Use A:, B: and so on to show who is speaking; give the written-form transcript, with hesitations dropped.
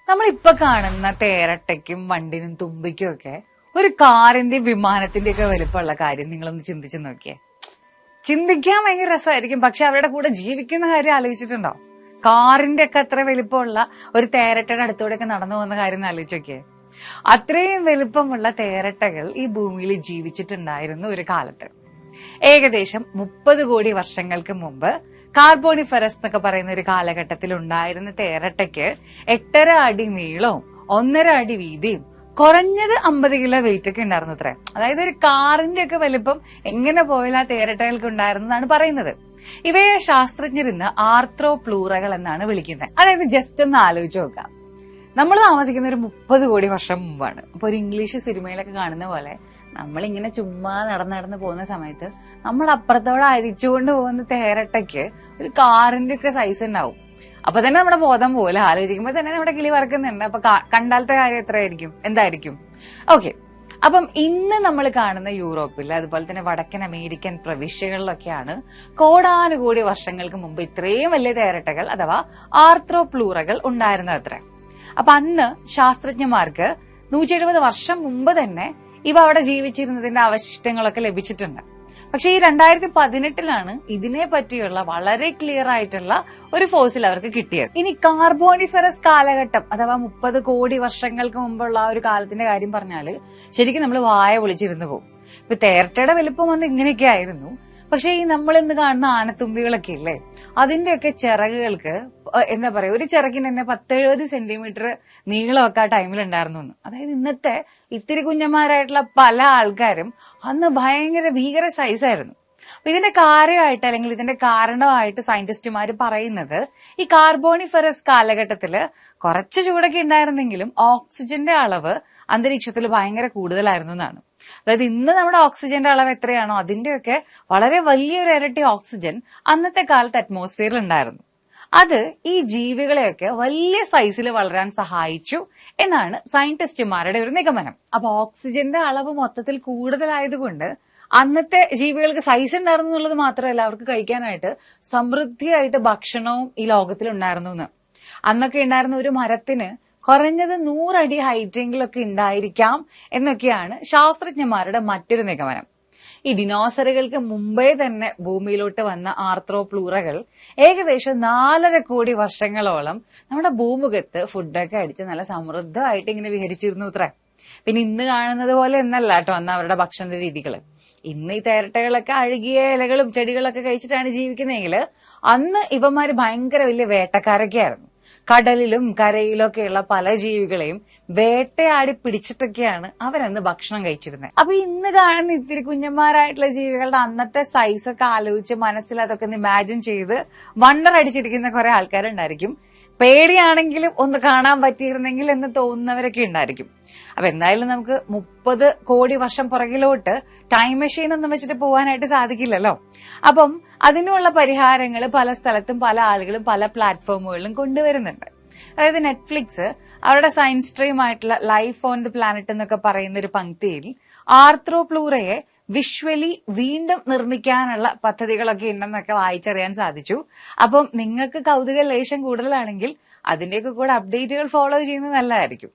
A: നമ്മളിപ്പൊ കാണുന്ന തേരട്ടയ്ക്കും വണ്ടിനും തുമ്പിക്കും ഒക്കെ ഒരു കാറിന്റെ വിമാനത്തിന്റെ ഒക്കെ വലുപ്പമുള്ള കാര്യം നിങ്ങളൊന്ന് ചിന്തിച്ചു നോക്കിയേ. ചിന്തിക്കാൻ ഭയങ്കര രസമായിരിക്കും, പക്ഷെ അവരുടെ കൂടെ ജീവിക്കുന്ന കാര്യം ആലോചിച്ചിട്ടുണ്ടോ? കാറിന്റെ ഒക്കെ അത്ര വലിപ്പമുള്ള ഒരു തേരട്ടയുടെ അടുത്തൂടെയൊക്കെ നടന്നു പോകുന്ന കാര്യം ആലോചിച്ച് നോക്കിയേ. അത്രയും വലുപ്പമുള്ള തേരട്ടകൾ ഈ ഭൂമിയിൽ ജീവിച്ചിട്ടുണ്ടായിരുന്നു ഒരു കാലത്ത്. ഏകദേശം 30 കോടി വർഷങ്ങൾക്ക് മുമ്പ് കാർബോണിഫറസ് എന്നൊക്കെ പറയുന്ന ഒരു കാലഘട്ടത്തിൽ ഉണ്ടായിരുന്ന തേരട്ടയ്ക്ക് 8.5 അടി നീളവും 1.5 അടി വീതിയും കുറഞ്ഞത് 50 കിലോ വെയിറ്റ് ഒക്കെ ഉണ്ടായിരുന്നു അത്ര. അതായത് ഒരു കാറിന്റെ ഒക്കെ വലിപ്പം എങ്ങനെ പോയാൽ ആ തേരട്ടകൾക്ക് ഉണ്ടായിരുന്നതാണ് പറയുന്നത്. ഇവയെ ശാസ്ത്രജ്ഞർ ഇന്ന് ആർത്രോപ്ലൂറകൾ എന്നാണ് വിളിക്കുന്നത്. അതായത് ജസ്റ്റ് ഒന്ന് ആലോചിച്ച് നോക്കാം, നമ്മൾ താമസിക്കുന്ന ഒരു 30 കോടി വർഷം മുമ്പാണ്. അപ്പൊ ഒരു ഇംഗ്ലീഷ് സിനിമയിലൊക്കെ കാണുന്ന പോലെ നമ്മളിങ്ങനെ ചുമ്മാ നടന്നു പോകുന്ന സമയത്ത് നമ്മൾ അപ്പുറത്തോടെ അരിച്ചുകൊണ്ട് പോകുന്ന തേരട്ടയ്ക്ക് ഒരു കാറിന്റെ ഒക്കെ സൈസ് ഉണ്ടാവും. അപ്പൊ തന്നെ നമ്മുടെ ബോധം പോലെ ആലോചിക്കുമ്പോൾ തന്നെ നമ്മുടെ കിളി പറക്കുന്നുണ്ട്. അപ്പൊ കണ്ടാലത്തെ കാര്യം എത്രയായിരിക്കും, എന്തായിരിക്കും? ഓക്കെ, അപ്പം ഇന്ന് നമ്മൾ കാണുന്ന യൂറോപ്പിൽ അതുപോലെ തന്നെ വടക്കൻ അമേരിക്കൻ പ്രവിശ്യകളിലൊക്കെയാണ് കോടാനുകോടി വർഷങ്ങൾക്ക് മുമ്പ് ഇത്രയും വലിയ തേരട്ടകൾ അഥവാ ആർത്രോപ്ലൂറകൾ ഉണ്ടായിരുന്നത് അത്ര. അപ്പൊ അന്ന് ശാസ്ത്രജ്ഞന്മാർക്ക് 170 വർഷം മുമ്പ് തന്നെ ഇവ അവിടെ ജീവിച്ചിരുന്നതിന്റെ അവശിഷ്ടങ്ങളൊക്കെ ലഭിച്ചിട്ടുണ്ട്. പക്ഷെ ഈ 2018 ഇതിനെ പറ്റിയുള്ള വളരെ ക്ലിയർ ആയിട്ടുള്ള ഒരു ഫോസിൽ അവർക്ക് കിട്ടിയത്. ഇനി കാർബോണിഫറസ് കാലഘട്ടം അഥവാ 30 കോടി വർഷങ്ങൾക്ക് മുമ്പുള്ള ആ ഒരു കാലത്തിന്റെ കാര്യം പറഞ്ഞാല് ശരിക്കും നമ്മൾ വായ പൊളിച്ചിരുന്നു പോകും. ഇപ്പൊ തേരട്ടയുടെ വലിപ്പം വന്ന് ഇങ്ങനെയൊക്കെ ആയിരുന്നു. പക്ഷെ ഈ നമ്മൾ ഇന്ന് കാണുന്ന ആനത്തുമ്പികളൊക്കെ ഇല്ലേ, അതിന്റെയൊക്കെ ചിറകുകൾക്ക് എന്താ പറയാ, ഒരു ചിറകിന് തന്നെ 10-70 സെന്റിമീറ്റർ നീളമൊക്കെ ആ ടൈമിൽ ഉണ്ടായിരുന്നു. അതായത് ഇന്നത്തെ ഇത്തിരി കുഞ്ഞന്മാരായിട്ടുള്ള പല ആൾക്കാരും അന്ന് ഭീകര സൈസായിരുന്നു. അപ്പൊ ഇതിന്റെ കാര്യമായിട്ട് അല്ലെങ്കിൽ ഇതിന്റെ കാരണമായിട്ട് സയന്റിസ്റ്റുമാർ പറയുന്നത് ഈ കാർബോണിഫറസ് കാലഘട്ടത്തില് കുറച്ച് ചൂടൊക്കെ ഉണ്ടായിരുന്നെങ്കിലും ഓക്സിജന്റെ അളവ് അന്തരീക്ഷത്തിൽ ഭയങ്കര കൂടുതലായിരുന്നു എന്നാണ്. അതായത് ഇന്ന് നമ്മുടെ ഓക്സിജന്റെ അളവ് എത്രയാണോ അതിന്റെയൊക്കെ വളരെ വലിയൊരു ഇരട്ടി ഓക്സിജൻ അന്നത്തെ കാലത്ത് അറ്റ്മോസ്ഫിയറിൽ ഉണ്ടായിരുന്നു. അത് ഈ ജീവികളെയൊക്കെ വലിയ സൈസിൽ വളരാൻ സഹായിച്ചു എന്നാണ് സയന്റിസ്റ്റുമാരുടെ ഒരു നിഗമനം. അപ്പൊ ഓക്സിജന്റെ അളവ് മൊത്തത്തിൽ കൂടുതലായതുകൊണ്ട് അന്നത്തെ ജീവികൾക്ക് സൈസ് ഉണ്ടായിരുന്നു എന്നുള്ളത് മാത്രമല്ല, അവർക്ക് കഴിക്കാനായിട്ട് സമൃദ്ധിയായിട്ട് ഭക്ഷണവും ഈ ലോകത്തിൽ ഉണ്ടായിരുന്നു എന്ന്. അന്നൊക്കെ ഉണ്ടായിരുന്ന ഒരു മരത്തിന് കുറഞ്ഞത് 100 അടി ഹൈറ്റെങ്കിലൊക്കെ ഉണ്ടായിരിക്കാം എന്നൊക്കെയാണ് ശാസ്ത്രജ്ഞന്മാരുടെ മറ്റൊരു നിഗമനം. ഈ ഡിനോസറുകൾക്ക് മുമ്പേ തന്നെ ഭൂമിയിലോട്ട് വന്ന ആർത്രോപ്ലൂറകൾ ഏകദേശം 4.5 കോടി വർഷങ്ങളോളം നമ്മുടെ ഭൂമുഖത്ത് ഫുഡൊക്കെ അടിച്ച് നല്ല സമൃദ്ധമായിട്ട് ഇങ്ങനെ വിഹരിച്ചിരുന്നു അത്രേ. പിന്നെ ഇന്ന് കാണുന്നത് പോലെ എന്നല്ല കേട്ടോ അന്ന് അവരുടെ ഭക്ഷണ രീതികള്. ഇന്ന് ഈ തേരട്ടകളൊക്കെ അഴുകിയ ഇലകളും ചെടികളൊക്കെ കഴിച്ചിട്ടാണ് ജീവിക്കുന്നതെങ്കിൽ അന്ന് ഇവന്മാര് ഭയങ്കര വലിയ വേട്ടക്കാരൊക്കെ ആയിരുന്നു. കടലിലും കരയിലും ഒക്കെയുള്ള പല ജീവികളെയും വേട്ടയാടി പിടിച്ചിട്ടൊക്കെയാണ് അവരന്ന് ഭക്ഷണം കഴിച്ചിരുന്നത്. അപ്പൊ ഇന്ന് കാണുന്ന ഇത്തിരി കുഞ്ഞന്മാരായിട്ടുള്ള ജീവികളുടെ അന്നത്തെ സൈസ് ഒക്കെ ആലോചിച്ച് മനസ്സിൽ അതൊക്കെ ഒന്ന് ഇമാജിൻ ചെയ്ത് വണ്ടർ അടിച്ചിരിക്കുന്ന കുറെ ആൾക്കാരുണ്ടായിരിക്കും. പേടിയാണെങ്കിലും ഒന്ന് കാണാൻ പറ്റിയിരുന്നെങ്കിൽ എന്ന് തോന്നുന്നവരൊക്കെ ഉണ്ടായിരിക്കും. അപ്പൊ എന്തായാലും നമുക്ക് 30 കോടി വർഷം പുറകിലോട്ട് ടൈം മെഷീൻ ഒന്നും വെച്ചിട്ട് പോകാനായിട്ട് സാധിക്കില്ലല്ലോ. അപ്പം അതിനുള്ള പരിഹാരങ്ങൾ പല സ്ഥലത്തും പല ആളുകളും പല പ്ലാറ്റ്ഫോമുകളിലും കൊണ്ടുവരുന്നുണ്ട്. അതായത് നെറ്റ്ഫ്ലിക്സ് അവരുടെ സയൻസ് സ്ട്രീം ആയിട്ടുള്ള ലൈഫ് ഓൺ ദി പ്ലാനറ്റ് എന്നൊക്കെ പറയുന്ന ഒരു പങ്ക്തിയിൽ ആർത്രോപ്ലൂറയെ വിഷ്വലി വീണ്ടും നിർമ്മിക്കാനുള്ള പദ്ധതികളൊക്കെ ഉണ്ടെന്നൊക്കെ വായിച്ചറിയാൻ സാധിച്ചു. അപ്പം നിങ്ങൾക്ക് കൗതുക ലേശം കൂടുതലാണെങ്കിൽ അതിന്റെയൊക്കെ കൂടെ അപ്ഡേറ്റുകൾ ഫോളോ ചെയ്യുന്നത് നല്ലതായിരിക്കും.